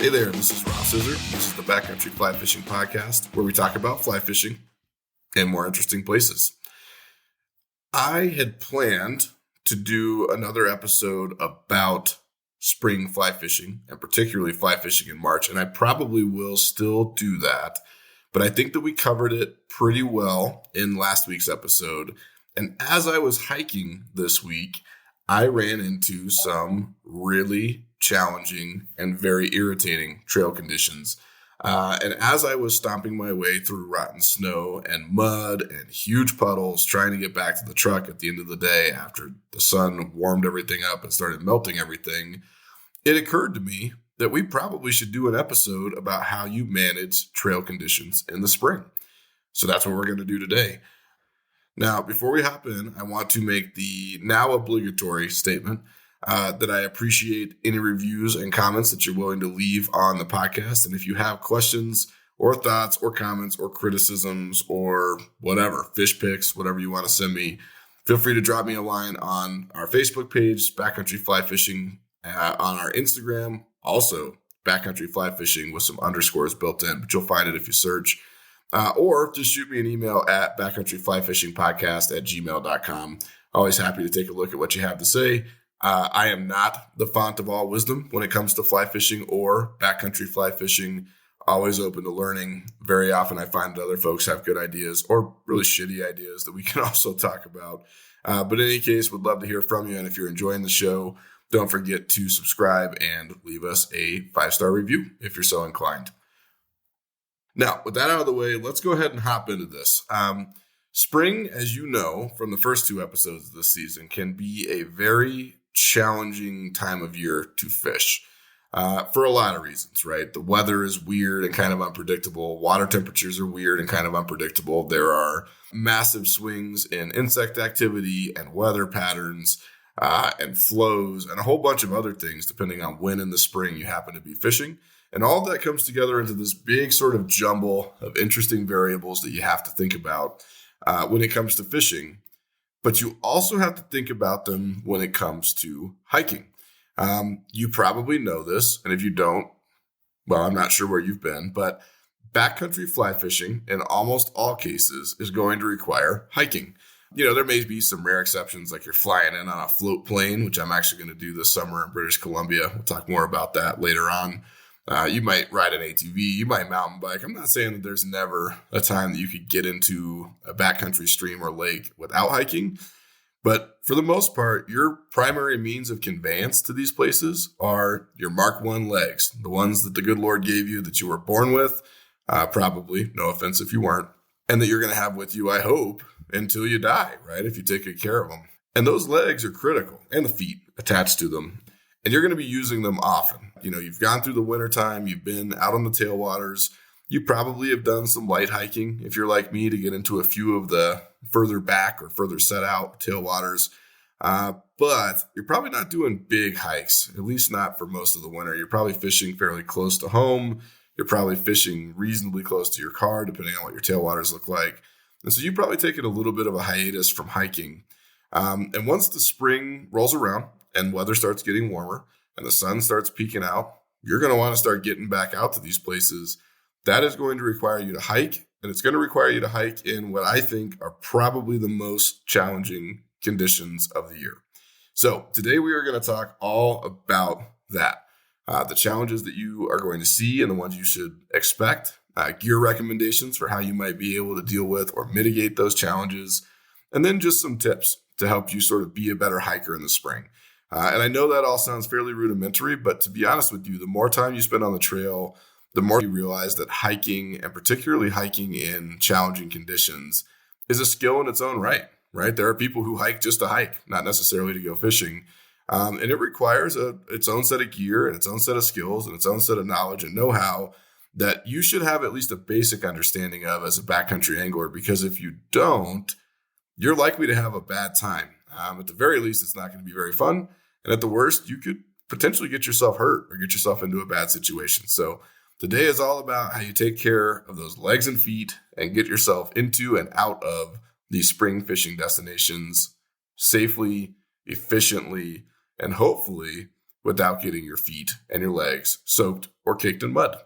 Hey there, this is Ross Scissor. This is the Backcountry Fly Fishing Podcast, where we talk about fly fishing and more interesting places. I had planned to do another episode about spring fly fishing, and particularly fly fishing in March, and I probably will still do that. But I think that we covered it pretty well in last week's episode. And as I was hiking this week, I ran into some really challenging and very irritating trail conditions. And as I was stomping my way through rotten snow and mud and huge puddles, trying to get back to the truck at the end of the day after the sun warmed everything up and started melting everything, it occurred to me that we probably should do an episode about how you manage trail conditions in the spring. So that's what we're going to do today. Now, before we hop in, I want to make the now obligatory statement that I appreciate any reviews and comments that you're willing to leave on the podcast. And if you have questions or thoughts or comments or criticisms or whatever, fish pics, whatever you want to send me, feel free to drop me a line on our Facebook page, Backcountry Fly Fishing, on our Instagram, also Backcountry Fly Fishing with some underscores built in, but you'll find it if you search. Or just shoot me an email at backcountryflyfishingpodcast@gmail.com. Always happy to take a look at what you have to say. I am not the font of all wisdom when it comes to fly fishing or backcountry fly fishing. Always open to learning. Very often I find that other folks have good ideas or really shitty ideas that we can also talk about. But in any case, would love to hear from you. And if you're enjoying the show, don't forget to subscribe and leave us a 5-star review if you're so inclined. Now, with that out of the way, let's go ahead and hop into this. Spring, as you know from the first 2 episodes of this season, can be a very challenging time of year to fish for a lot of reasons, right? The weather is weird and kind of unpredictable. Water temperatures are weird and kind of unpredictable. There are massive swings in insect activity and weather patterns and flows and a whole bunch of other things depending on when in the spring you happen to be fishing. And all of that comes together into this big sort of jumble of interesting variables that you have to think about when it comes to fishing. But you also have to think about them when it comes to hiking. You probably know this, and if you don't, well, I'm not sure where you've been, but backcountry fly fishing in almost all cases is going to require hiking. You know, there may be some rare exceptions, like you're flying in on a float plane, which I'm actually going to do this summer in British Columbia. We'll talk more about that later on. You might ride an ATV, you might mountain bike. I'm not saying that there's never a time that you could get into a backcountry stream or lake without hiking. But for the most part, your primary means of conveyance to these places are your Mark I legs, the ones that the good Lord gave you that you were born with, probably, no offense if you weren't, and that you're going to have with you, I hope, until you die, right? If you take good care of them. And those legs are critical, and the feet attached to them. And you're going to be using them often. You know, you've gone through the wintertime, you've been out on the tailwaters. You probably have done some light hiking, if you're like me, to get into a few of the further back or further set out tailwaters. But you're probably not doing big hikes, at least not for most of the winter. You're probably fishing fairly close to home. You're probably fishing reasonably close to your car, depending on what your tailwaters look like. And so you probably taken a little bit of a hiatus from hiking. And once the spring rolls around, and weather starts getting warmer and the sun starts peeking out, you're going to want to start getting back out to these places. That is going to require you to hike, and it's going to require you to hike in what I think are probably the most challenging conditions of the year. So today we are going to talk all about that, the challenges that you are going to see and the ones you should expect, gear recommendations for how you might be able to deal with or mitigate those challenges, and then just some tips to help you sort of be a better hiker in the spring. And I know that all sounds fairly rudimentary, but to be honest with you, the more time you spend on the trail, the more you realize that hiking, and particularly hiking in challenging conditions, is a skill in its own right? There are people who hike just to hike, not necessarily to go fishing. And it requires its own set of gear and its own set of skills and its own set of knowledge and know-how that you should have at least a basic understanding of as a backcountry angler, because if you don't, you're likely to have a bad time. At the very least, it's not going to be very fun. And at the worst, you could potentially get yourself hurt or get yourself into a bad situation. So today is all about how you take care of those legs and feet and get yourself into and out of these spring fishing destinations safely, efficiently, and hopefully without getting your feet and your legs soaked or caked in mud.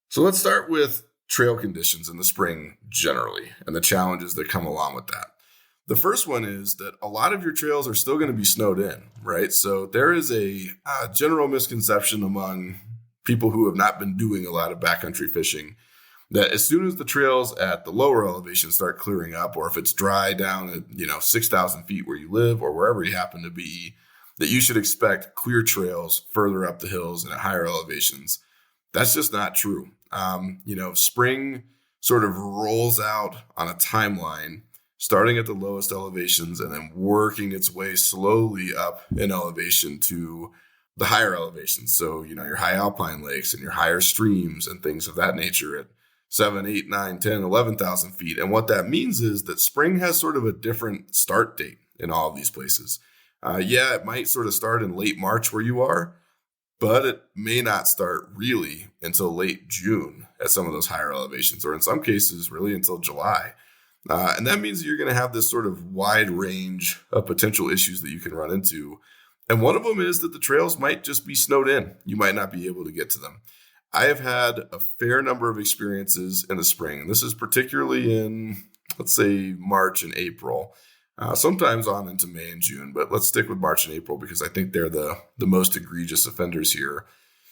So let's start with trail conditions in the spring generally and the challenges that come along with that. The first one is that a lot of your trails are still going to be snowed in, right? So there is a general misconception among people who have not been doing a lot of backcountry fishing that as soon as the trails at the lower elevations start clearing up, or if it's dry down at 6,000 feet where you live or wherever you happen to be, that you should expect clear trails further up the hills and at higher elevations. That's just not true. Spring sort of rolls out on a timeline, starting at the lowest elevations and then working its way slowly up in elevation to the higher elevations. So, your high alpine lakes and your higher streams and things of that nature at 7, 8, 9, 10, 11,000 feet. And what that means is that spring has sort of a different start date in all of these places. It might sort of start in late March where you are, but it may not start really until late June at some of those higher elevations, or in some cases really until July. And that means that you're going to have this sort of wide range of potential issues that you can run into. And one of them is that the trails might just be snowed in. You might not be able to get to them. I have had a fair number of experiences in the spring, and this is particularly in, let's say, March and April, sometimes on into May and June, but let's stick with March and April because I think they're the most egregious offenders here,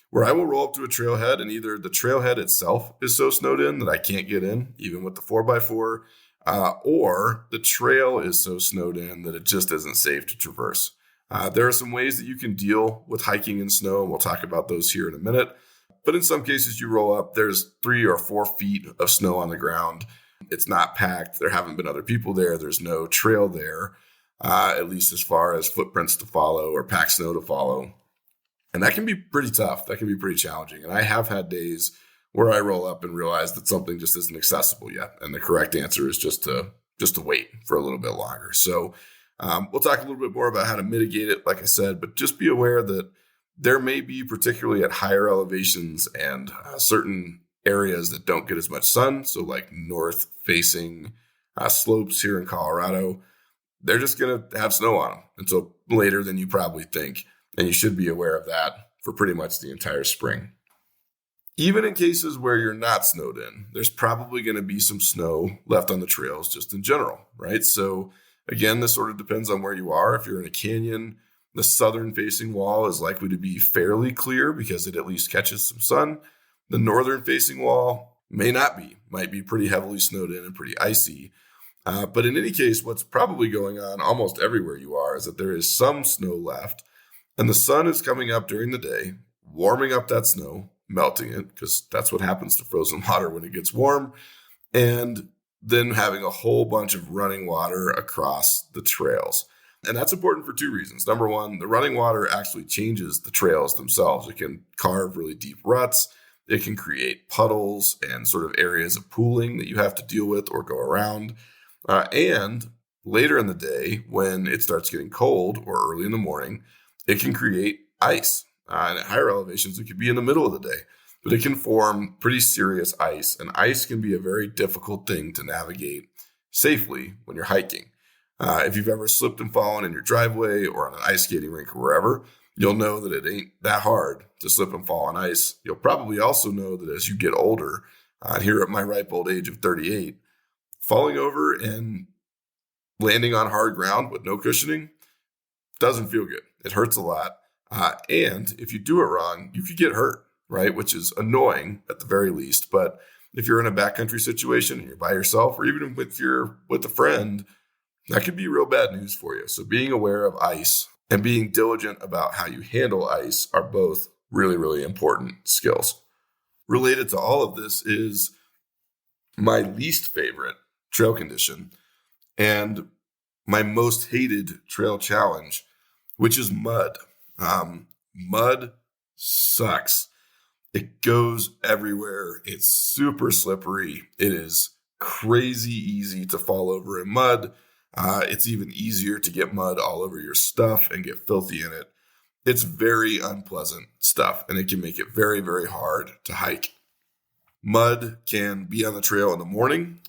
where I will roll up to a trailhead and either the trailhead itself is so snowed in that I can't get in, even with the 4x4, or the trail is so snowed in that it just isn't safe to traverse. There are some ways that you can deal with hiking in snow, and we'll talk about those here in a minute. But in some cases, you roll up, there's 3 or 4 feet of snow on the ground. It's not packed. There haven't been other people there. There's no trail there, at least as far as footprints to follow or packed snow to follow. And that can be pretty tough. That can be pretty challenging. And I have had days where I roll up and realize that something just isn't accessible yet. And the correct answer is just to wait for a little bit longer. So we'll talk a little bit more about how to mitigate it, like I said, but just be aware that there may be, particularly at higher elevations and certain areas that don't get as much sun. So like north-facing slopes here in Colorado, they're just going to have snow on them until later than you probably think. And you should be aware of that for pretty much the entire spring. Even in cases where you're not snowed in, there's probably going to be some snow left on the trails just in general, right? So again, this sort of depends on where you are. If you're in a canyon, the southern facing wall is likely to be fairly clear because it at least catches some sun. The northern facing wall may not be, might be pretty heavily snowed in and pretty icy. But in any case, what's probably going on almost everywhere you are is that there is some snow left and the sun is coming up during the day, warming up that snow, melting it, because that's what happens to frozen water when it gets warm, and then having a whole bunch of running water across the trails. And that's important for 2 reasons. Number one, the running water actually changes the trails themselves. It can carve really deep ruts. It can create puddles and sort of areas of pooling that you have to deal with or go around. And later in the day, when it starts getting cold or early in the morning, it can create ice. And at higher elevations, it could be in the middle of the day, but it can form pretty serious ice. And ice can be a very difficult thing to navigate safely when you're hiking. If you've ever slipped and fallen in your driveway or on an ice skating rink or wherever, you'll know that it ain't that hard to slip and fall on ice. You'll probably also know that as you get older, here at my ripe old age of 38, falling over and landing on hard ground with no cushioning doesn't feel good. It hurts a lot. And if you do it wrong, you could get hurt, right? Which is annoying at the very least. But if you're in a backcountry situation and you're by yourself, or even if you're with a friend, that could be real bad news for you. So being aware of ice and being diligent about how you handle ice are both really, really important skills. Related to all of this is my least favorite trail condition and my most hated trail challenge, which is mud. Mud sucks. It goes everywhere. It's super slippery. It is crazy easy to fall over in mud. It's even easier to get mud all over your stuff and get filthy in it. It's very unpleasant stuff, and it can make it very, very hard to hike. Mud can be on the trail in the morning,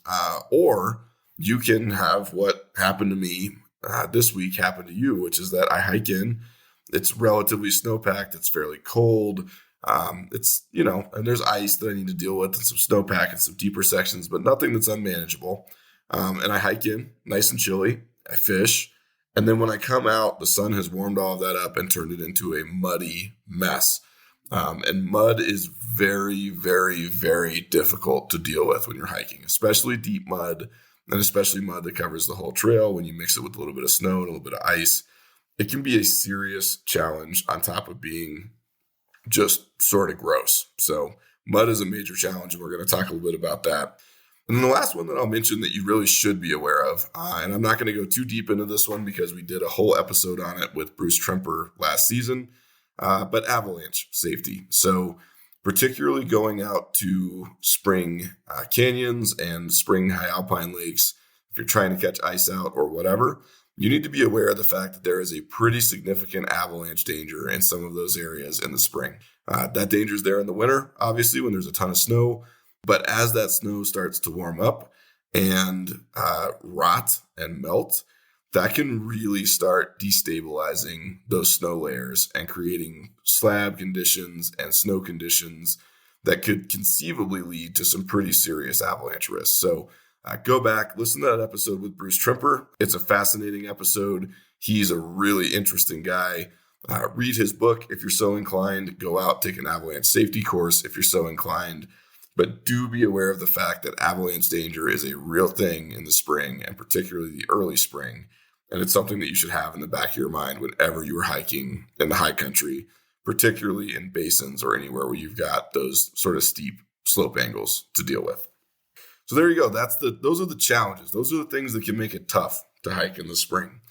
or you can have what happened to me this week happen to you, which is that I hike in It's relatively snowpacked. It's fairly cold. And there's ice that I need to deal with and some snowpack and some deeper sections, but nothing that's unmanageable. And I hike in nice and chilly. I fish. And then when I come out, the sun has warmed all of that up and turned it into a muddy mess. And mud is very, very, very difficult to deal with when you're hiking, especially deep mud, and especially mud that covers the whole trail. When you mix it with a little bit of snow and a little bit of ice, it can be a serious challenge on top of being just sort of gross. So mud is a major challenge, and we're going to talk a little bit about that. And then the last one that I'll mention that you really should be aware of, and I'm not going to go too deep into this one because we did a whole episode on it with Bruce Tremper last season, but avalanche safety. So particularly going out to spring canyons and spring high alpine lakes, if you're trying to catch ice out or whatever, you need to be aware of the fact that there is a pretty significant avalanche danger in some of those areas in the spring. That danger is there in the winter, obviously, when there's a ton of snow. But as that snow starts to warm up and rot and melt, that can really start destabilizing those snow layers and creating slab conditions and snow conditions that could conceivably lead to some pretty serious avalanche risks. So go back, listen to that episode with Bruce Tremper. It's a fascinating episode. He's a really interesting guy. Read his book if you're so inclined. Go out, take an avalanche safety course if you're so inclined. But do be aware of the fact that avalanche danger is a real thing in the spring, and particularly the early spring. And it's something that you should have in the back of your mind whenever you are hiking in the high country, particularly in basins or anywhere where you've got those sort of steep slope angles to deal with. So there you go. Those are the challenges. Those are the things that can make it tough to hike in the spring.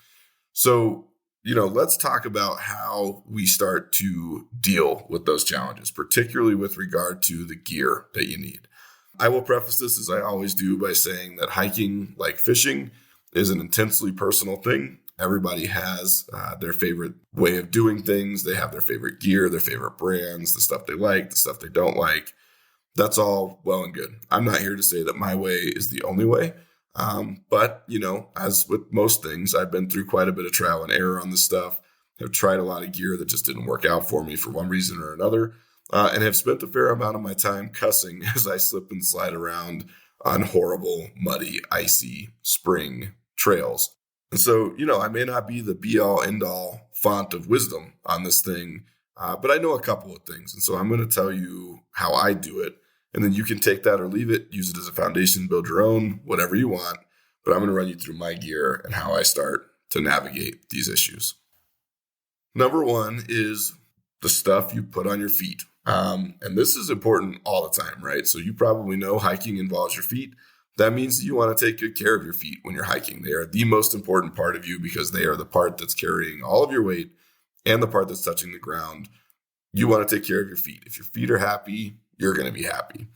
So, let's talk about how we start to deal with those challenges, particularly with regard to the gear that you need. I will preface this, as I always do, by saying that hiking, like fishing, is an intensely personal thing. Everybody has their favorite way of doing things. They have their favorite gear, their favorite brands, the stuff they like, the stuff they don't like. That's all well and good. I'm not here to say that my way is the only way. But, as with most things, I've been through quite a bit of trial and error on this stuff. I've tried a lot of gear that just didn't work out for me for one reason or another, and have spent a fair amount of my time cussing as I slip and slide around on horrible, muddy, icy spring trails. And so, I may not be the be-all, end-all font of wisdom on this thing, but I know a couple of things. And so I'm going to tell you how I do it. And then you can take that or leave it, use it as a foundation, build your own, whatever you want. But I'm going to run you through my gear and how I start to navigate these issues. Number one is the stuff you put on your feet. And this is important all the time, right? So you probably know hiking involves your feet. That means that you want to take good care of your feet when you're hiking. They are the most important part of you because they are the part that's carrying all of your weight and the part that's touching the ground. You want to take care of your feet. If your feet are happy, you're going to be happy.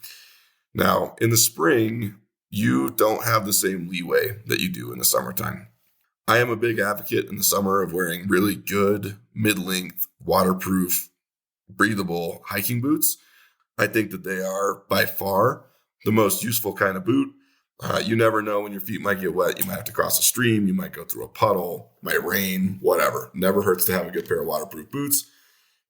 Now, in the spring, you don't have the same leeway that you do in the summertime. I am a big advocate in the summer of wearing really good, mid-length, waterproof, breathable hiking boots. I think that they are by far the most useful kind of boot. You never know when your feet might get wet. You might have to cross a stream. You might go through a puddle, might rain, whatever. Never hurts to have a good pair of waterproof boots.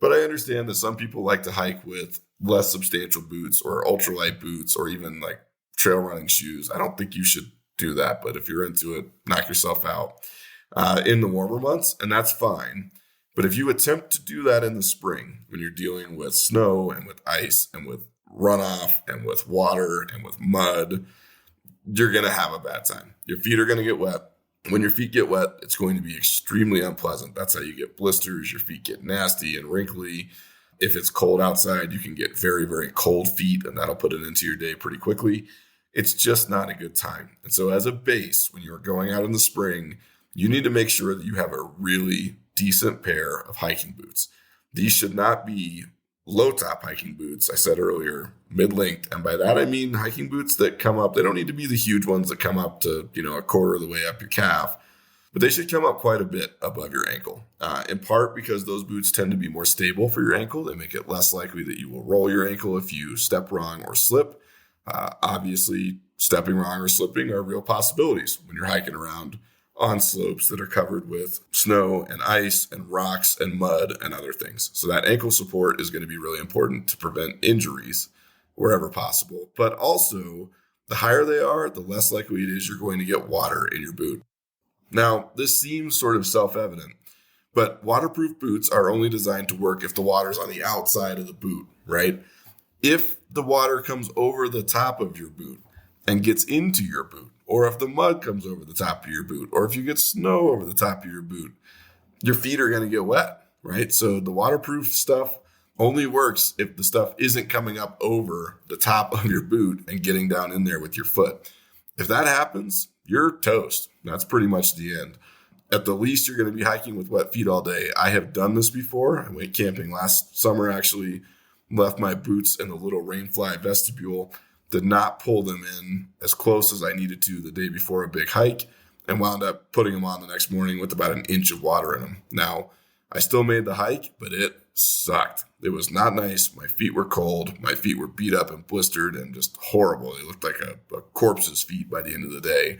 But I understand that some people like to hike with less substantial boots or ultralight boots or even like trail running shoes. I don't think you should do that, but if you're into it, knock yourself out in the warmer months, and that's fine. But if you attempt to do that in the spring, when you're dealing with snow and with ice and with runoff and with water and with mud, you're going to have a bad time. Your feet are going to get wet. When your feet get wet, it's going to be extremely unpleasant. That's how you get blisters. Your feet get nasty and wrinkly. If it's cold outside, you can get very, very cold feet, and that'll put it into your day pretty quickly. It's just not a good time. And so as a base, when you're going out in the spring, you need to make sure that you have a really decent pair of hiking boots. These should not be low-top hiking boots. I said earlier, mid-length. And by that, I mean hiking boots that come up. They don't need to be the huge ones that come up to, a quarter of the way up your calf, but they should come up quite a bit above your ankle, in part because those boots tend to be more stable for your ankle. They make it less likely that you will roll your ankle if you step wrong or slip. Obviously, stepping wrong or slipping are real possibilities when you're hiking around on slopes that are covered with snow and ice and rocks and mud and other things. So that ankle support is going to be really important to prevent injuries wherever possible. But also, the higher they are, the less likely it is you're going to get water in your boot. Now, this seems sort of self-evident, but waterproof boots are only designed to work if the water's on the outside of the boot, right? If the water comes over the top of your boot and gets into your boot, or if the mud comes over the top of your boot, or if you get snow over the top of your boot, your feet are going to get wet, right? So the waterproof stuff only works if the stuff isn't coming up over the top of your boot and getting down in there with your foot. If that happens, you're toast. That's pretty much the end. At the least, you're going to be hiking with wet feet all day. I have done this before. I went camping last summer, actually left my boots in the little rainfly vestibule, did not pull them in as close as I needed to the day before a big hike, and wound up putting them on the next morning with about an inch of water in them. Now, I still made the hike, but it sucked. It was not nice. My feet were cold. My feet were beat up and blistered and just horrible. They looked like a corpse's feet by the end of the day.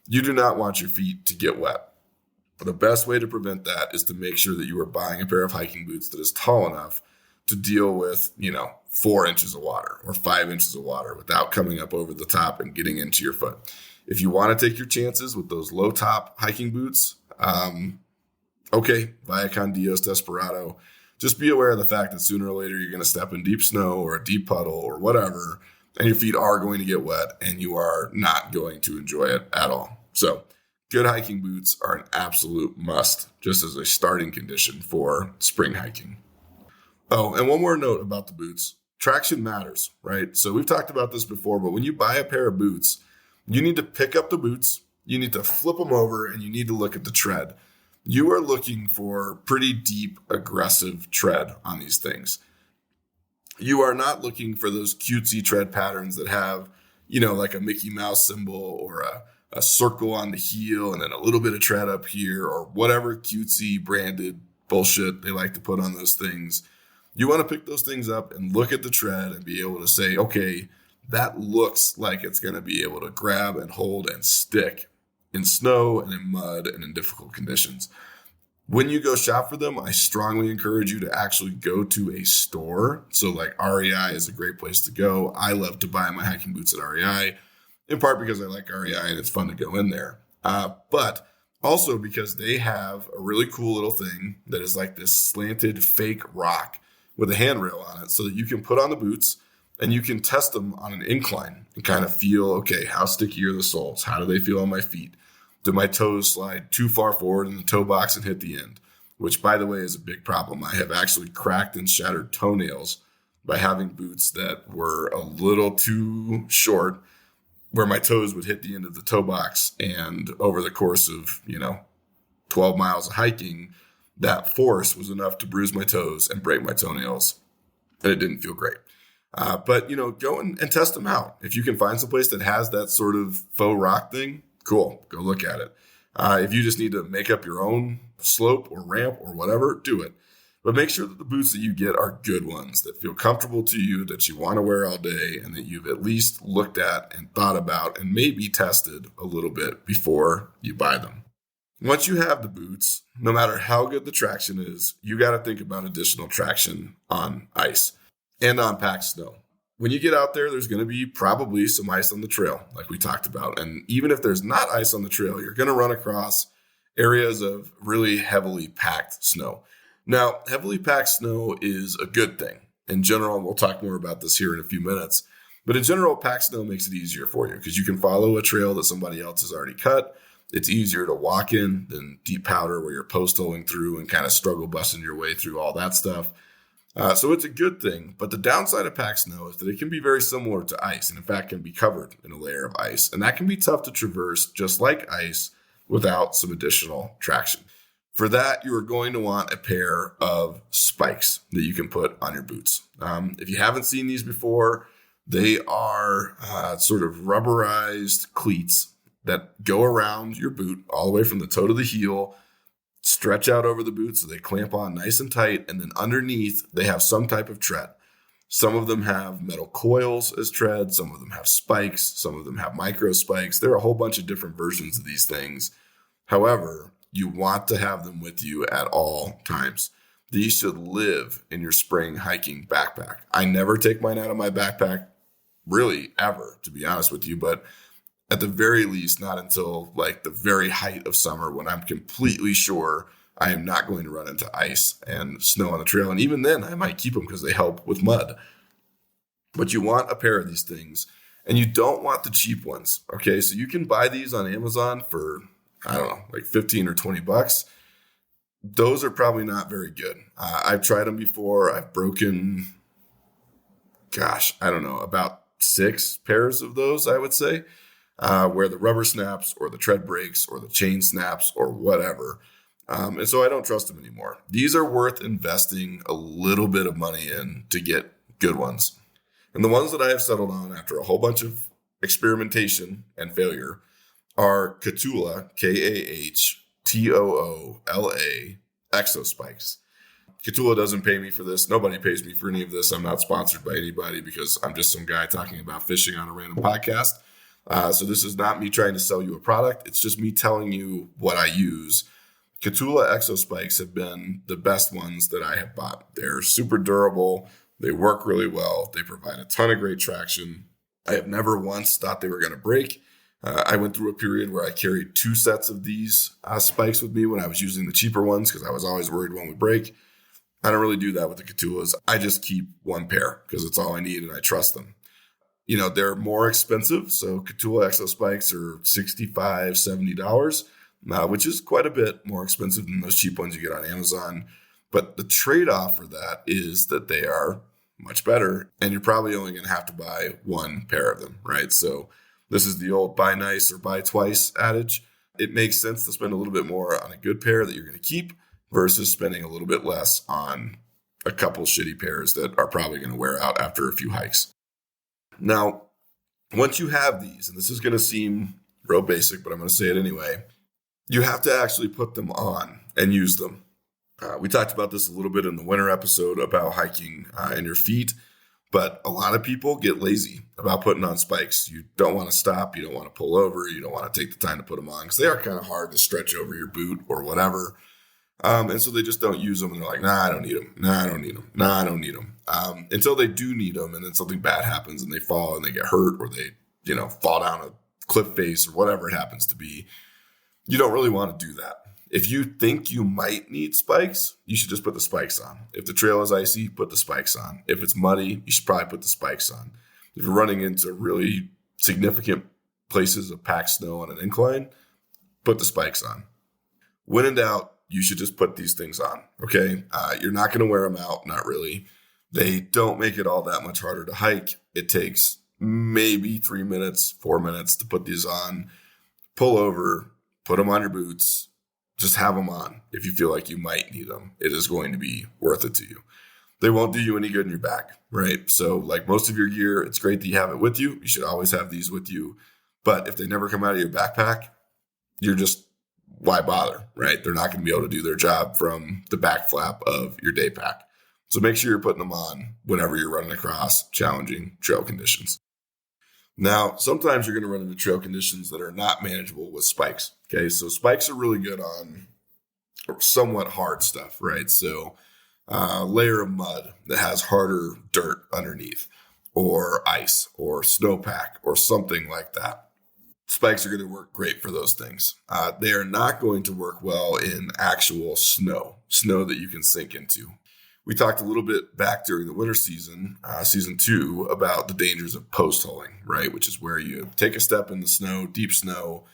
You do not want your feet to get wet. The best way to prevent that is to make sure that you are buying a pair of hiking boots that is tall enough to deal with, 4 inches of water or 5 inches of water without coming up over the top and getting into your foot. If you want to take your chances with those low top hiking boots, okay, Viacon Dios Desperado. Just be aware of the fact that sooner or later you're going to step in deep snow or a deep puddle or whatever, and your feet are going to get wet and you are not going to enjoy it at all. So good hiking boots are an absolute must, just as a starting condition for spring hiking. Oh, and one more note about the boots. Traction matters, right? So we've talked about this before, but when you buy a pair of boots, you need to pick up the boots, you need to flip them over, and you need to look at the tread. You are looking for pretty deep, aggressive tread on these things. You are not looking for those cutesy tread patterns that have, like a Mickey Mouse symbol or a circle on the heel and then a little bit of tread up here or whatever cutesy branded bullshit they like to put on those things. You want to pick those things up and look at the tread and be able to say, okay, that looks like it's going to be able to grab and hold and stick in snow and in mud and in difficult conditions. When you go shop for them, I strongly encourage you to actually go to a store. So like REI is a great place to go. I love to buy my hiking boots at REI, in part because I like REI and it's fun to go in there. But also because they have a really cool little thing that is like this slanted fake rock with a handrail on it so that you can put on the boots and you can test them on an incline and kind of feel, okay, how sticky are the soles? How do they feel on my feet? Do my toes slide too far forward in the toe box and hit the end? Which, by the way, is a big problem. I have actually cracked and shattered toenails by having boots that were a little too short, where my toes would hit the end of the toe box. And over the course of, 12 miles of hiking, that force was enough to bruise my toes and break my toenails. And it didn't feel great. But go and test them out. If you can find some place that has that sort of faux rock thing, cool, go look at it. If you just need to make up your own slope or ramp or whatever, do it. But make sure that the boots that you get are good ones that feel comfortable to you, that you want to wear all day, and that you've at least looked at and thought about and maybe tested a little bit before you buy them. Once you have the boots, no matter how good the traction is, you got to think about additional traction on ice and on packed snow. When you get out there, there's going to be probably some ice on the trail, like we talked about. And even if there's not ice on the trail, you're going to run across areas of really heavily packed snow. Now, heavily packed snow is a good thing. In general, and we'll talk more about this here in a few minutes, but in general, packed snow makes it easier for you because you can follow a trail that somebody else has already cut. It's easier to walk in than deep powder where you're post-holing through and kind of struggle busting your way through all that stuff. So it's a good thing, but the downside of packed snow is that it can be very similar to ice, and in fact can be covered in a layer of ice, and that can be tough to traverse just like ice without some additional traction. For that, you are going to want a pair of spikes that you can put on your boots. If you haven't seen these before, they are sort of rubberized cleats that go around your boot all the way from the toe to the heel, stretch out over the boot so they clamp on nice and tight, and then underneath they have some type of tread. Some of them have metal coils as tread, some of them have spikes, some of them have micro spikes. There are a whole bunch of different versions of these things. However, you want to have them with you at all times. These should live in your spring hiking backpack. I never take mine out of my backpack, really ever, to be honest with you, but at the very least, not until like the very height of summer when I'm completely sure I am not going to run into ice and snow on the trail. And even then, I might keep them because they help with mud. But you want a pair of these things, and you don't want the cheap ones. Okay, so you can buy these on Amazon for, I don't know, like 15 or 20 bucks. Those are probably not very good. I've tried them before. I've broken, I don't know, about 6 pairs of those, I would say. Where the rubber snaps or the tread breaks or the chain snaps or whatever. And so I don't trust them anymore. These are worth investing a little bit of money in to get good ones. And the ones that I have settled on after a whole bunch of experimentation and failure are Kahtoola, Kahtoola Exo Spikes. Kahtoola doesn't pay me for this. Nobody pays me for any of this. I'm not sponsored by anybody because I'm just some guy talking about fishing on a random podcast. So this is not me trying to sell you a product. It's just me telling you what I use. Kahtoola Exo Spikes have been the best ones that I have bought. They're super durable. They work really well. They provide a ton of great traction. I have never once thought they were going to break. I went through a period where I carried 2 sets of these spikes with me when I was using the cheaper ones because I was always worried one would break. I don't really do that with the Kahtoolas. I just keep 1 pair because it's all I need and I trust them. You know, they're more expensive. So Kahtoola Exo Spikes are $65, $70, which is quite a bit more expensive than those cheap ones you get on Amazon. But the trade-off for that is that they are much better, and you're probably only going to have to buy 1 pair of them, right? So this is the old buy nice or buy twice adage. It makes sense to spend a little bit more on a good pair that you're going to keep versus spending a little bit less on a couple shitty pairs that are probably going to wear out after a few hikes. Now, once you have these, and this is going to seem real basic, but I'm going to say it anyway, you have to actually put them on and use them. We talked about this a little bit in the winter episode about hiking in your feet, but a lot of people get lazy about putting on spikes. You don't want to stop. You don't want to pull over. You don't want to take the time to put them on because they are kind of hard to stretch over your boot or whatever. And so they just don't use them. And they're like, nah, I don't need them. Nah, I don't need them. Nah, I don't need them. Until they do need them. And then something bad happens and they fall and they get hurt or they, fall down a cliff face or whatever it happens to be. You don't really want to do that. If you think you might need spikes, you should just put the spikes on. If the trail is icy, put the spikes on. If it's muddy, you should probably put the spikes on. If you're running into really significant places of packed snow on an incline, put the spikes on. When in doubt, you should just put these things on, okay? You're not going to wear them out, not really. They don't make it all that much harder to hike. It takes maybe 3 minutes, 4 minutes to put these on. Pull over, put them on your boots, just have them on. If you feel like you might need them, it is going to be worth it to you. They won't do you any good in your back, right? So like most of your gear, it's great that you have it with you. You should always have these with you. But if they never come out of your backpack, why bother, right? They're not going to be able to do their job from the back flap of your day pack. So make sure you're putting them on whenever you're running across challenging trail conditions. Now, sometimes you're going to run into trail conditions that are not manageable with spikes. Okay, so spikes are really good on somewhat hard stuff, right? So a layer of mud that has harder dirt underneath, or ice, or snowpack, or something like that. Spikes are going to work great for those things. They are not going to work well in actual snow that you can sink into. We talked a little bit back during the winter season, season 2, about the dangers of post holing, right? Which is where you take a step in the snow, deep snow,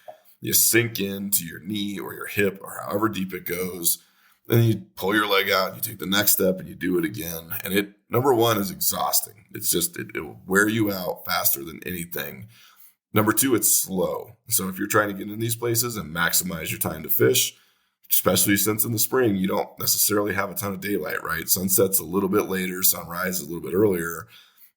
you sink into your knee or your hip or however deep it goes. Then you pull your leg out, you take the next step and you do it again. And it, number one, is exhausting. It's just, it will wear you out faster than anything. Number 2, it's slow. So if you're trying to get in these places and maximize your time to fish, especially since in the spring, you don't necessarily have a ton of daylight, right? Sunset's a little bit later, sunrise is a little bit earlier.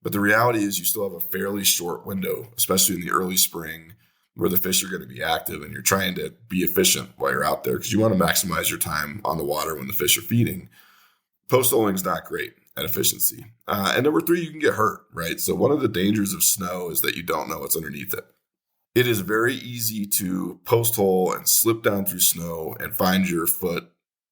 But the reality is you still have a fairly short window, especially in the early spring, where the fish are going to be active and you're trying to be efficient while you're out there because you want to maximize your time on the water when the fish are feeding. Post holing is not great at efficiency. And number 3, you can get hurt, right? So one of the dangers of snow is that you don't know what's underneath it. It is very easy to post hole and slip down through snow and find your foot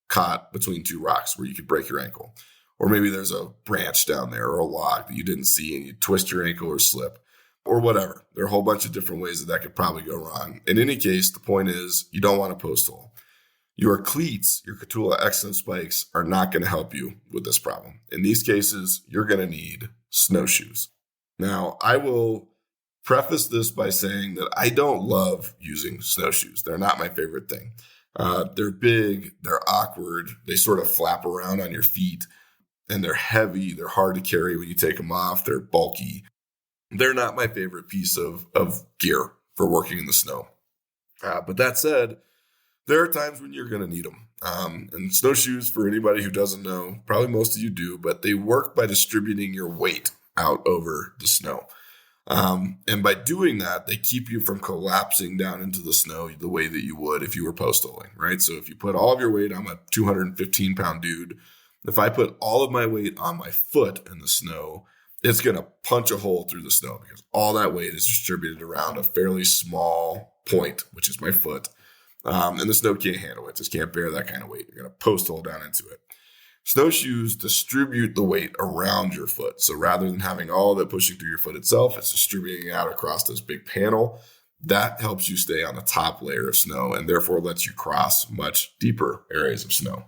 caught between two rocks where you could break your ankle. Or maybe there's a branch down there or a log that you didn't see and you twist your ankle or slip or whatever. There are a whole bunch of different ways that could probably go wrong. In any case, the point is you don't want to post hole. Your cleats, your Catula Exo spikes, are not going to help you with this problem. In these cases, you're going to need snowshoes. Now, I will preface this by saying that I don't love using snowshoes. They're not my favorite thing. They're big, they're awkward, they sort of flap around on your feet, and they're heavy, they're hard to carry when you take them off, they're bulky. They're not my favorite piece of gear for working in the snow. But that said, there are times when you're going to need them. And snowshoes, for anybody who doesn't know, probably most of you do, but they work by distributing your weight out over the snow. And by doing that, they keep you from collapsing down into the snow the way that you would if you were post-holing, right? So if you put all of your weight, I'm a 215-pound dude. If I put all of my weight on my foot in the snow, it's going to punch a hole through the snow because all that weight is distributed around a fairly small point, which is my foot. And the snow can't handle it. Just can't bear that kind of weight. You're going to post hole down into it. Snowshoes distribute the weight around your foot. So rather than having all of it pushing through your foot itself, it's distributing it out across this big panel. That helps you stay on the top layer of snow and therefore lets you cross much deeper areas of snow.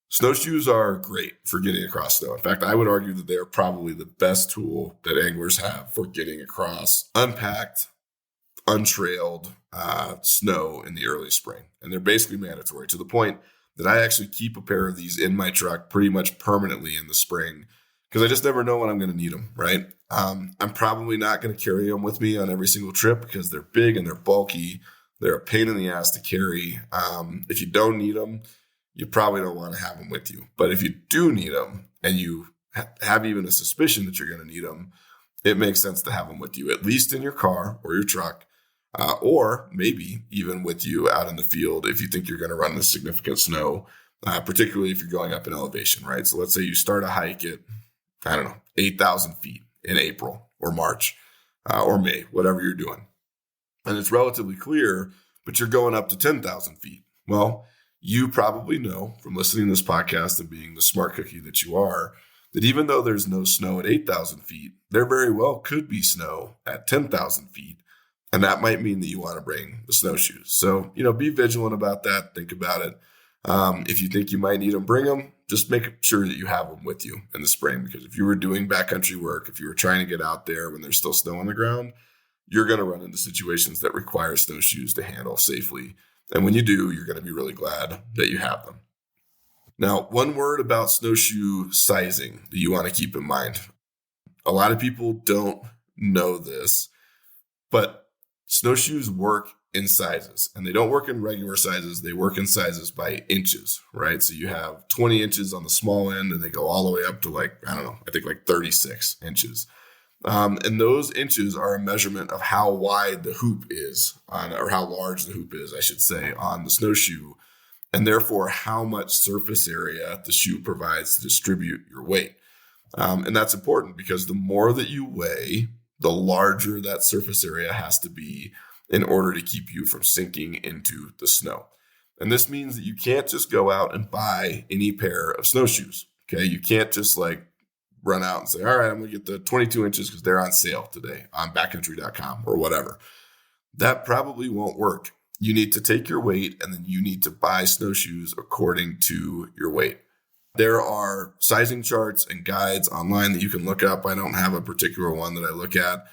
Snowshoes are great for getting across snow. In fact, I would argue that they are probably the best tool that anglers have for getting across unpacked, untrailed snow in the early spring. And they're basically mandatory to the point that I actually keep a pair of these in my truck pretty much permanently in the spring because I just never know when I'm going to need them, right? I'm probably not going to carry them with me on every single trip because they're big and they're bulky. They're a pain in the ass to carry. If you don't need them, you probably don't want to have them with you. But if you do need them and you have even a suspicion that you're going to need them, it makes sense to have them with you, at least in your car or your truck. Or maybe even with you out in the field if you think you're going to run into significant snow, particularly if you're going up in elevation, right? So let's say you start a hike at, 8,000 feet in April or March or May, whatever you're doing. And it's relatively clear, but you're going up to 10,000 feet. Well, you probably know from listening to this podcast and being the smart cookie that you are, that even though there's no snow at 8,000 feet, there very well could be snow at 10,000 feet. And that might mean that you want to bring the snowshoes. So, be vigilant about that. Think about it. If you think you might need them, bring them. Just make sure that you have them with you in the spring. Because if you were doing backcountry work, if you were trying to get out there when there's still snow on the ground, you're going to run into situations that require snowshoes to handle safely. And when you do, you're going to be really glad that you have them. Now, one word about snowshoe sizing that you want to keep in mind. A lot of people don't know this, but snowshoes work in sizes, and they don't work in regular sizes. They work in sizes by inches, right? So you have 20 inches on the small end, and they go all the way up to I think 36 inches. And those inches are a measurement of how wide the hoop is or how large the hoop is, I should say, on the snowshoe, and therefore how much surface area the shoe provides to distribute your weight. And that's important because the more that you weigh, the larger that surface area has to be in order to keep you from sinking into the snow. And this means that you can't just go out and buy any pair of snowshoes. Okay. You can't just run out and say, all right, I'm going to get the 22 inches because they're on sale today on backcountry.com or whatever. That probably won't work. You need to take your weight and then you need to buy snowshoes according to your weight. There are sizing charts and guides online that you can look up. I don't have a particular one that I look at,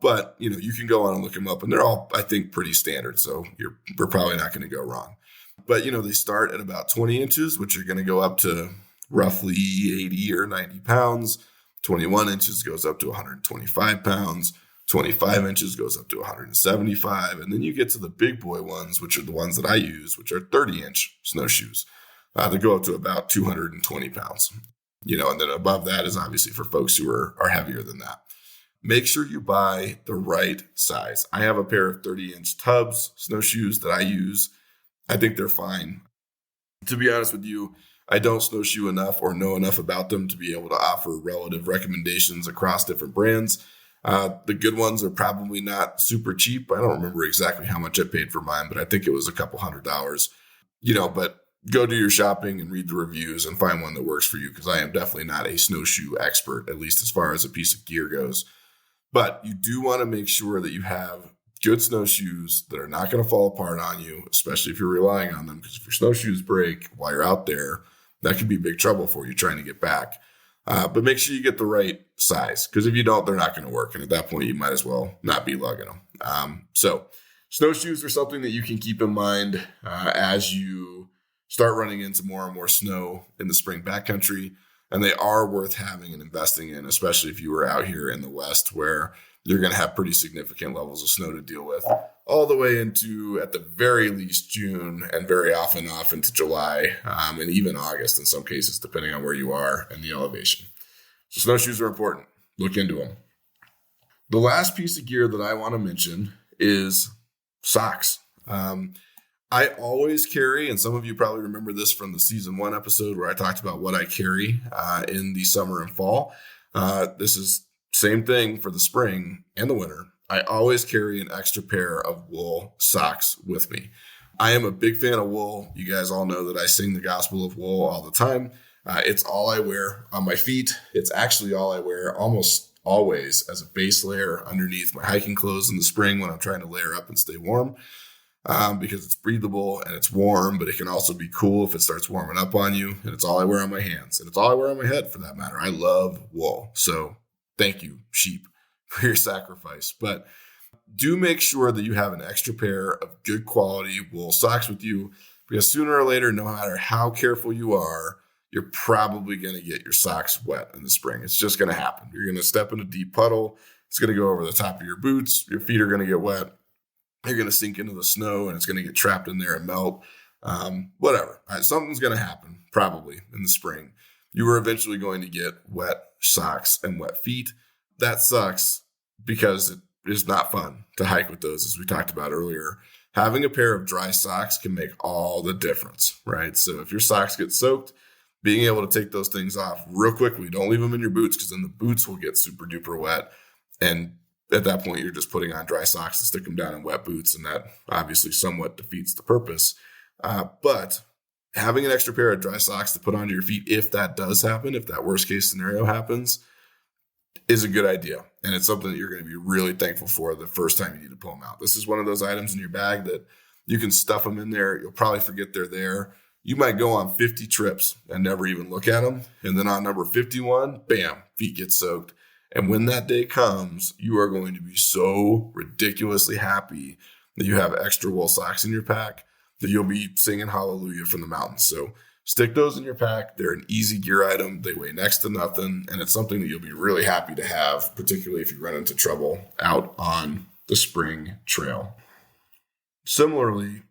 but you can go on and look them up, and they're all, I think, pretty standard. So we're probably not going to go wrong. But they start at about 20 inches, which are going to go up to roughly 80 or 90 pounds. 21 inches goes up to 125 pounds. 25 inches goes up to 175, and then you get to the big boy ones, which are the ones that I use, which are 30-inch snowshoes. They go up to about 220 pounds, and then above that is obviously for folks who are heavier than that. Make sure you buy the right size. I have a pair of 30-inch tubs snowshoes that I use. I think they're fine. To be honest with you, I don't snowshoe enough or know enough about them to be able to offer relative recommendations across different brands. The good ones are probably not super cheap. I don't remember exactly how much I paid for mine, but I think it was a couple $100, but go do your shopping and read the reviews and find one that works for you, because I am definitely not a snowshoe expert, at least as far as a piece of gear goes. But you do want to make sure that you have good snowshoes that are not going to fall apart on you, especially if you're relying on them, because if your snowshoes break while you're out there, that could be big trouble for you trying to get back. But make sure you get the right size, because if you don't, they're not going to work. And at that point, you might as well not be lugging them. So snowshoes are something that you can keep in mind as you start running into more and more snow in the spring backcountry. And they are worth having and investing in, especially if you were out here in the West, where you're going to have pretty significant levels of snow to deal with, all the way into, at the very least, June, and very often off into July, and even August in some cases, depending on where you are and the elevation. So snowshoes are important. Look into them. The last piece of gear that I want to mention is socks. I always carry, and some of you probably remember this from the season 1 episode where I talked about what I carry in the summer and fall. This is same thing for the spring and the winter. I always carry an extra pair of wool socks with me. I am a big fan of wool. You guys all know that I sing the gospel of wool all the time. It's all I wear on my feet. It's actually all I wear almost always as a base layer underneath my hiking clothes in the spring when I'm trying to layer up and stay warm. Because it's breathable and it's warm, but it can also be cool if it starts warming up on you. And it's all I wear on my hands, and it's all I wear on my head for that matter. I love wool. So thank you, sheep, for your sacrifice. But do make sure that you have an extra pair of good quality wool socks with you, because sooner or later, no matter how careful you are, you're probably going to get your socks wet in the spring. It's just going to happen. You're going to step in a deep puddle. It's going to go over the top of your boots. Your feet are going to get wet. You're going to sink into the snow, and it's going to get trapped in there and melt. Whatever. Something's going to happen probably in the spring. You are eventually going to get wet socks and wet feet. That sucks because it is not fun to hike with those, as we talked about earlier. Having a pair of dry socks can make all the difference, right? So if your socks get soaked, being able to take those things off real quickly. Don't leave them in your boots, because then the boots will get super duper wet. And at that point, you're just putting on dry socks to stick them down in wet boots, and that obviously somewhat defeats the purpose. But having an extra pair of dry socks to put onto your feet, if that does happen, if that worst case scenario happens, is a good idea. And it's something that you're going to be really thankful for the first time you need to pull them out. This is one of those items in your bag that you can stuff them in there. You'll probably forget they're there. You might go on 50 trips and never even look at them. And then on number 51, bam, feet get soaked. And when that day comes, you are going to be so ridiculously happy that you have extra wool socks in your pack that you'll be singing hallelujah from the mountains. So stick those in your pack. They're an easy gear item. They weigh next to nothing. And it's something that you'll be really happy to have, particularly if you run into trouble out on the spring trail. Similarly,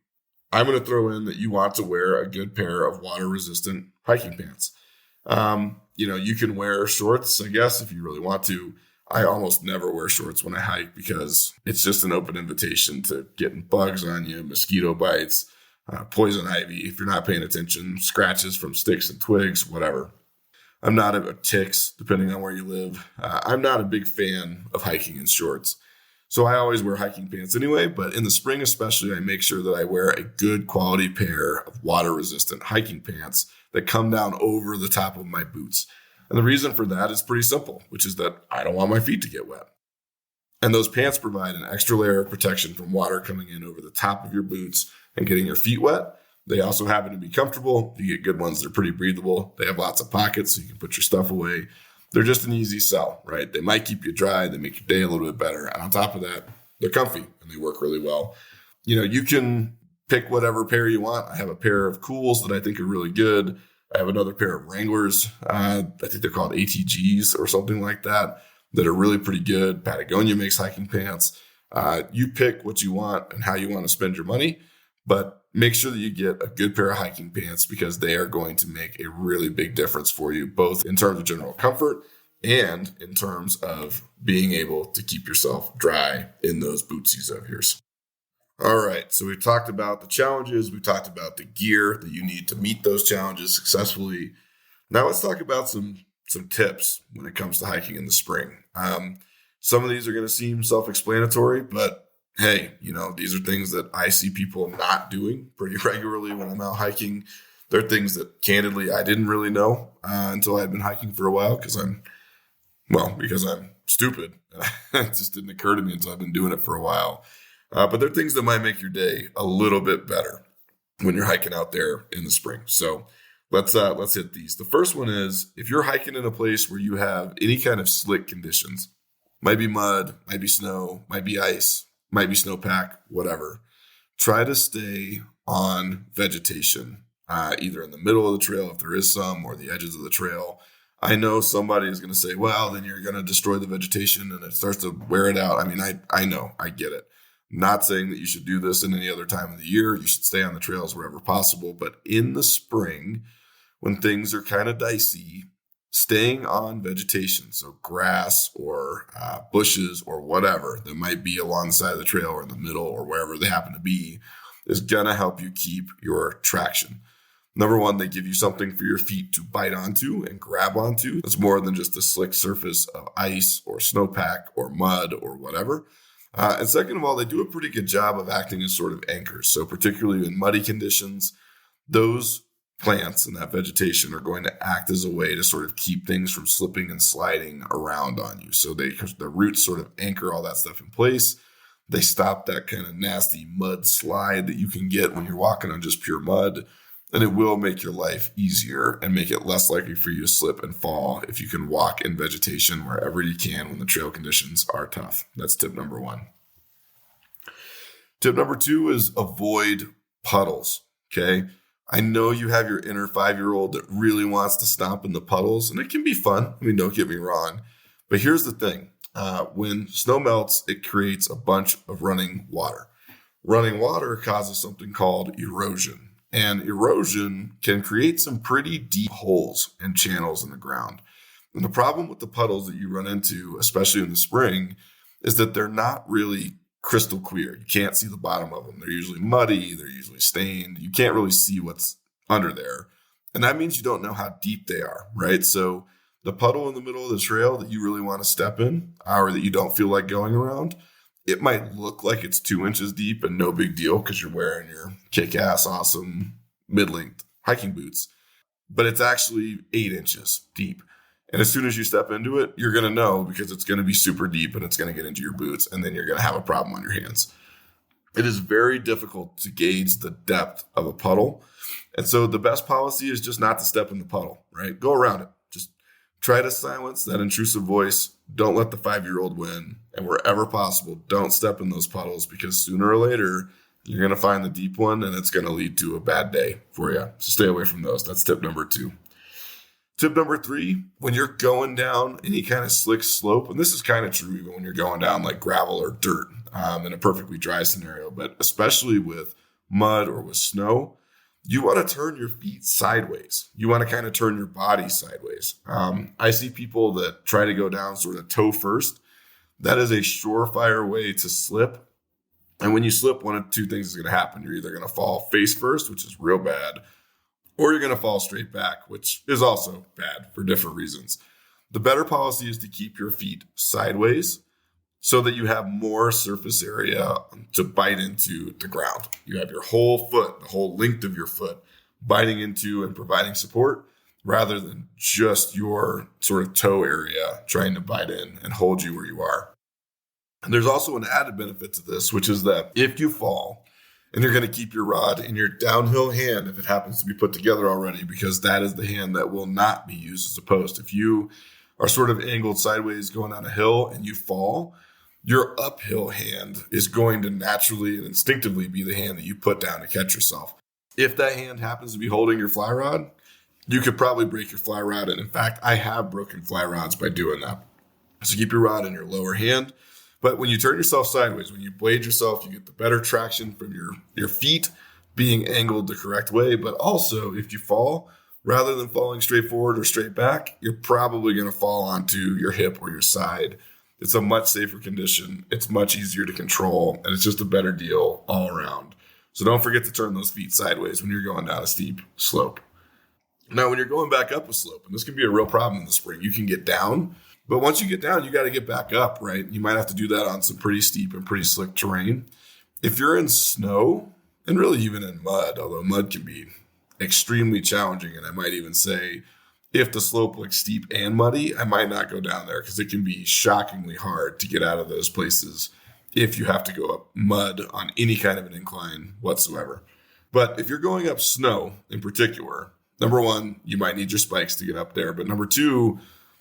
I'm going to throw in that you want to wear a good pair of water-resistant hiking pants. You can wear shorts, I guess, if you really want to. I almost never wear shorts when I hike because it's just an open invitation to getting bugs on you, mosquito bites, poison ivy, if you're not paying attention, scratches from sticks and twigs, whatever. I'm not a ticks, depending on where you live. I'm not a big fan of hiking in shorts. So I always wear hiking pants anyway, but in the spring especially, I make sure that I wear a good quality pair of water-resistant hiking pants that come down over the top of my boots. And the reason for that is pretty simple, which is that I don't want my feet to get wet. And those pants provide an extra layer of protection from water coming in over the top of your boots and getting your feet wet. They also happen to be comfortable. You get good ones that are pretty breathable. They have lots of pockets so you can put your stuff away. They're just an easy sell, right? They might keep you dry. They make your day a little bit better. And on top of that, they're comfy and they work really well. You can pick whatever pair you want. I have a pair of Cools that I think are really good. I have another pair of Wranglers. I think they're called ATGs or something like that are really pretty good. Patagonia makes hiking pants. You pick what you want and how you want to spend your money, but make sure that you get a good pair of hiking pants because they are going to make a really big difference for you, both in terms of general comfort and in terms of being able to keep yourself dry in those bootsies of yours. All right, so we've talked about the challenges. We talked about the gear that you need to meet those challenges successfully. Now let's talk about some tips when it comes to hiking in the spring. Some of these are going to seem self-explanatory, but hey, these are things that I see people not doing pretty regularly when I'm out hiking. They're things that candidly I didn't really know until I'd been hiking for a while because I'm stupid. It just didn't occur to me until I've been doing it for a while. But they're things that might make your day a little bit better when you're hiking out there in the spring. So let's hit these. The first one is if you're hiking in a place where you have any kind of slick conditions, might be mud, might be snow, might be ice, might be snowpack, whatever. Try to stay on vegetation, either in the middle of the trail if there is some, or the edges of the trail. I know somebody is going to say, well, then you're going to destroy the vegetation and it starts to wear it out. I mean, I know, I get it. Not saying that you should do this in any other time of the year. You should stay on the trails wherever possible. But in the spring, when things are kind of dicey, staying on vegetation, so grass or bushes or whatever that might be along the side of the trail or in the middle or wherever they happen to be, is going to help you keep your traction. Number one, they give you something for your feet to bite onto and grab onto. It's more than just a slick surface of ice or snowpack or mud or whatever. And second of all, they do a pretty good job of acting as sort of anchors. So particularly in muddy conditions, those plants and that vegetation are going to act as a way to sort of keep things from slipping and sliding around on you. So the roots sort of anchor all that stuff in place. They stop that kind of nasty mud slide that you can get when you're walking on just pure mud. And it will make your life easier and make it less likely for you to slip and fall if you can walk in vegetation wherever you can when the trail conditions are tough. That's tip number one. Tip number two is avoid puddles, okay? I know you have your inner 5-year-old that really wants to stomp in the puddles, and it can be fun. I mean, don't get me wrong. But here's the thing. When snow melts, it creates a bunch of running water. Running water causes something called erosion. And erosion can create some pretty deep holes and channels in the ground. And the problem with the puddles that you run into, especially in the spring, is that they're not really crystal clear. You can't see the bottom of them. They're usually muddy. They're usually stained. You can't really see what's under there. And that means you don't know how deep they are, right? So the puddle in the middle of the trail that you really want to step in, or that you don't feel like going around, it might look like it's 2 inches deep and no big deal because you're wearing your kick-ass, awesome, mid-length hiking boots. But it's actually 8 inches deep. And as soon as you step into it, you're going to know because it's going to be super deep and it's going to get into your boots, and then you're going to have a problem on your hands. It is very difficult to gauge the depth of a puddle. And so the best policy is just not to step in the puddle, right? Go around it. Just try to silence that intrusive voice. Don't let the 5-year-old win. And wherever possible, don't step in those puddles because sooner or later, you're going to find the deep one and it's going to lead to a bad day for you. So stay away from those. That's tip number two. Tip number three, when you're going down any kind of slick slope, and this is kind of true even when you're going down like gravel or dirt in a perfectly dry scenario, but especially with mud or with snow, you want to turn your feet sideways. You want to kind of turn your body sideways. I see people that try to go down sort of toe first. That is a surefire way to slip. And when you slip, one of two things is going to happen. You're either going to fall face first, which is real bad, or you're going to fall straight back, which is also bad for different reasons. The better policy is to keep your feet sideways so that you have more surface area to bite into the ground. You have your whole foot, the whole length of your foot, biting into and providing support rather than just your sort of toe area trying to bite in and hold you where you are. And there's also an added benefit to this, which is that if you fall, and you're going to keep your rod in your downhill hand if it happens to be put together already, because that is the hand that will not be used as a post. If you are sort of angled sideways going down a hill and you fall, your uphill hand is going to naturally and instinctively be the hand that you put down to catch yourself. If that hand happens to be holding your fly rod, you could probably break your fly rod. And in fact, I have broken fly rods by doing that. So keep your rod in your lower hand. But when you turn yourself sideways, when you blade yourself, you get the better traction from your feet being angled the correct way. But also, if you fall, rather than falling straight forward or straight back, you're probably going to fall onto your hip or your side. It's a much safer condition. It's much easier to control, and it's just a better deal all around. So don't forget to turn those feet sideways when you're going down a steep slope. Now, when you're going back up a slope, and this can be a real problem in the spring, you can get down But once you get down, you got to get back up, right? You might have to do that on some pretty steep and pretty slick terrain. If you're in snow, and really even in mud, although mud can be extremely challenging, and I might even say if the slope looks steep and muddy, I might not go down there because it can be shockingly hard to get out of those places if you have to go up mud on any kind of an incline whatsoever. But if you're going up snow in particular, number one, you might need your spikes to get up there. But number two,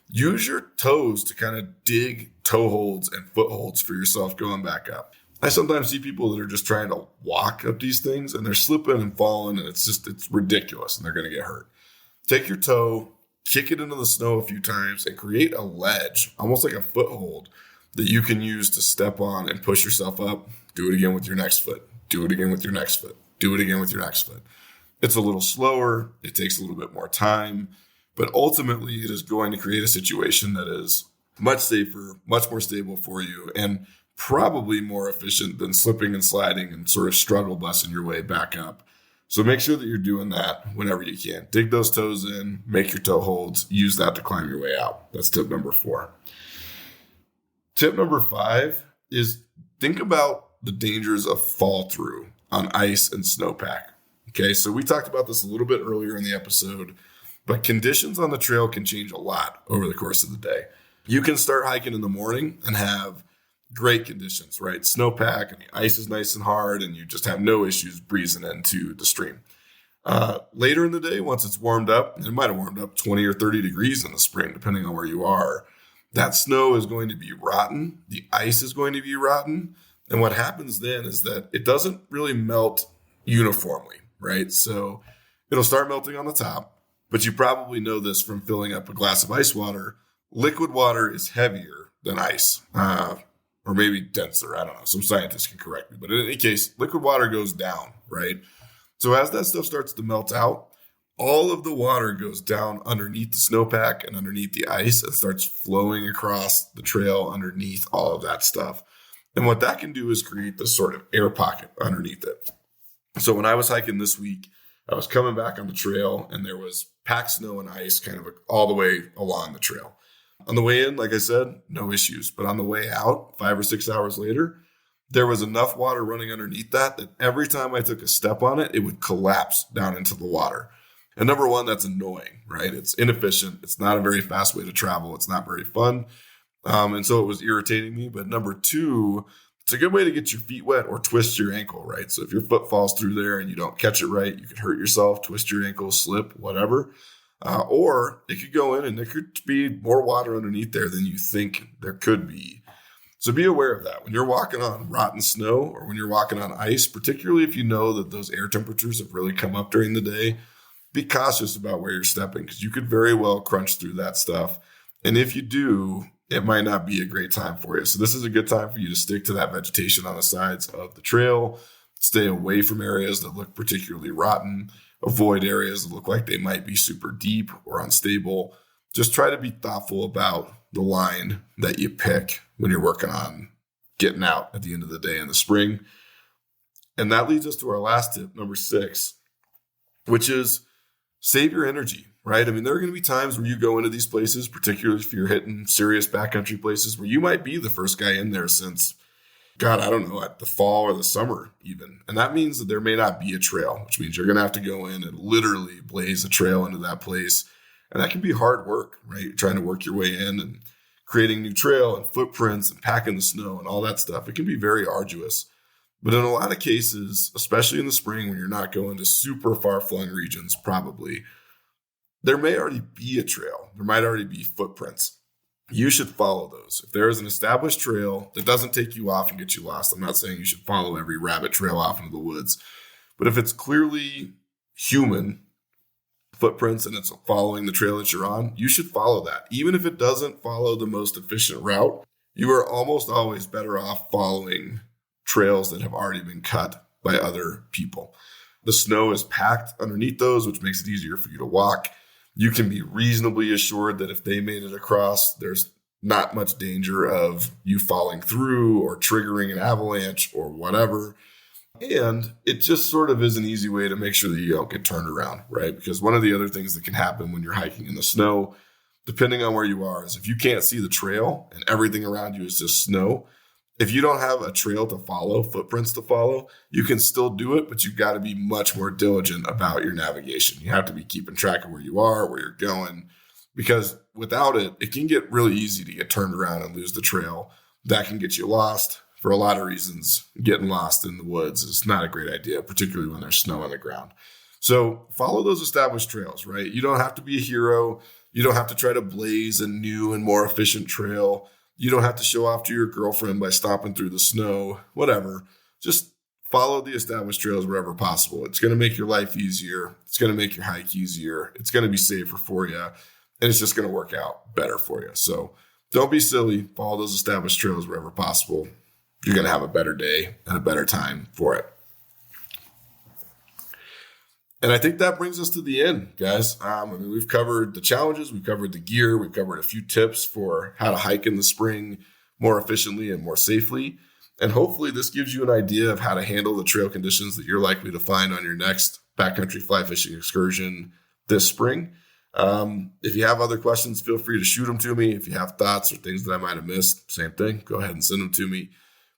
use your toes to kind of dig toe holds and footholds for yourself going back up. I sometimes see people that are just trying to walk up these things and they're slipping and falling and it's ridiculous and they're going to get hurt. Take your toe, kick it into the snow a few times and create a ledge, almost like a foothold that you can use to step on and push yourself up. Do it again with your next foot. Do it again with your next foot. Do it again with your next foot. It's a little slower. It takes a little bit more time, but ultimately it is going to create a situation that is much safer, much more stable for you, and probably more efficient than slipping and sliding and sort of struggle busting your way back up. So make sure that you're doing that whenever you can. Dig those toes in, make your toe holds, use that to climb your way out. That's tip number 4. Tip number 5 is think about the dangers of fall through on ice and snowpack. Okay, so we talked about this a little bit earlier in the episode, but conditions on the trail can change a lot over the course of the day. You can start hiking in the morning and have great conditions, right? Snowpack and the ice is nice and hard and you just have no issues breezing into the stream. Later in the day, once it's warmed up, it might have warmed up 20 or 30 degrees in the spring, depending on where you are. That snow is going to be rotten. The ice is going to be rotten. And what happens then is that it doesn't really melt uniformly, right? So it'll start melting on the top, but you probably know this from filling up a glass of ice water. Liquid water is heavier than ice. Or maybe denser. I don't know. Some scientists can correct me. But in any case, liquid water goes down, right? So as that stuff starts to melt out, all of the water goes down underneath the snowpack and underneath the ice and starts flowing across the trail underneath all of that stuff. And what that can do is create this sort of air pocket underneath it. So when I was hiking this week, I was coming back on the trail and there was packed snow and ice kind of all the way along the trail. On the way in, like I said, no issues. But on the way out, 5 or 6 hours later, there was enough water running underneath that every time I took a step on it, it would collapse down into the water. And number one, that's annoying, right? It's inefficient. It's not a very fast way to travel. It's not very fun. And so it was irritating me. But number two, it's a good way to get your feet wet or twist your ankle, right? So if your foot falls through there and you don't catch it right, you could hurt yourself, twist your ankle, slip, whatever. Or it could go in and there could be more water underneath there than you think there could be. So be aware of that. When you're walking on rotten snow or when you're walking on ice, particularly if you know that those air temperatures have really come up during the day, be cautious about where you're stepping because you could very well crunch through that stuff. And if you do, it might not be a great time for you. So this is a good time for you to stick to that vegetation on the sides of the trail. Stay away from areas that look particularly rotten. Avoid areas that look like they might be super deep or unstable. Just try to be thoughtful about the line that you pick when you're working on getting out at the end of the day in the spring. And that leads us to our last tip, number 6, which is save your energy, right? I mean, there are going to be times where you go into these places, particularly if you're hitting serious backcountry places, where you might be the first guy in there since, God, I don't know, at the fall or the summer even. And that means that there may not be a trail, which means you're going to have to go in and literally blaze a trail into that place. And that can be hard work, right? You're trying to work your way in and creating new trail and footprints and packing the snow and all that stuff. It can be very arduous. But in a lot of cases, especially in the spring when you're not going to super far-flung regions, probably, there may already be a trail. There might already be footprints. You should follow those. If there is an established trail that doesn't take you off and get you lost, I'm not saying you should follow every rabbit trail off into the woods. But if it's clearly human footprints and it's following the trail that you're on, you should follow that. Even if it doesn't follow the most efficient route, you are almost always better off following trails that have already been cut by other people. The snow is packed underneath those, which makes it easier for you to walk. You can be reasonably assured that if they made it across, there's not much danger of you falling through or triggering an avalanche or whatever. And it just sort of is an easy way to make sure that you don't get turned around, right? Because one of the other things that can happen when you're hiking in the snow depending on where you are, is if you can't see the trail and everything around you is just snow, if you don't have a trail to follow, footprints to follow, you can still do it, but you've got to be much more diligent about your navigation. You have to be keeping track of where you are, where you're going, because without it, it can get really easy to get turned around and lose the trail. That can get you lost for a lot of reasons. Getting lost in the woods is not a great idea, particularly when there's snow on the ground. So follow those established trails, right? You don't have to be a hero. You don't have to try to blaze a new and more efficient trail. You don't have to show off to your girlfriend by stomping through the snow, whatever. Just follow the established trails wherever possible. It's going to make your life easier. It's going to make your hike easier. It's going to be safer for you. And it's just going to work out better for you. So don't be silly. Follow those established trails wherever possible. You're going to have a better day and a better time for it. And I think that brings us to the end, guys. We've covered the challenges, we've covered the gear, we've covered a few tips for how to hike in the spring more efficiently and more safely. And hopefully this gives you an idea of how to handle the trail conditions that you're likely to find on your next backcountry fly fishing excursion this spring. If you have other questions, feel free to shoot them to me. If you have thoughts or things that I might have missed, same thing, go ahead and send them to me.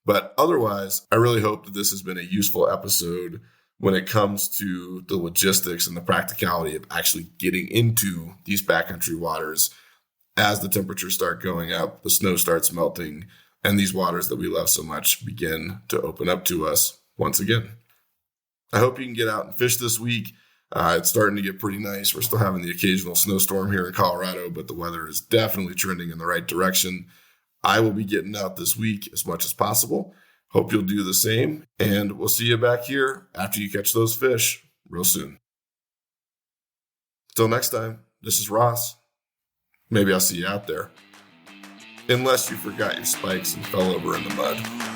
But otherwise, I really hope that this has been a useful episode when it comes to the logistics and the practicality of actually getting into these backcountry waters as the temperatures start going up, the snow starts melting, and these waters that we love so much begin to open up to us once again. I hope you can get out and fish this week. It's starting to get pretty nice. We're still having the occasional snowstorm here in Colorado, but the weather is definitely trending in the right direction. I will be getting out this week as much as possible. Hope you'll do the same, and we'll see you back here after you catch those fish real soon. Until next time, this is Ross. Maybe I'll see you out there. Unless you forgot your spikes and fell over in the mud.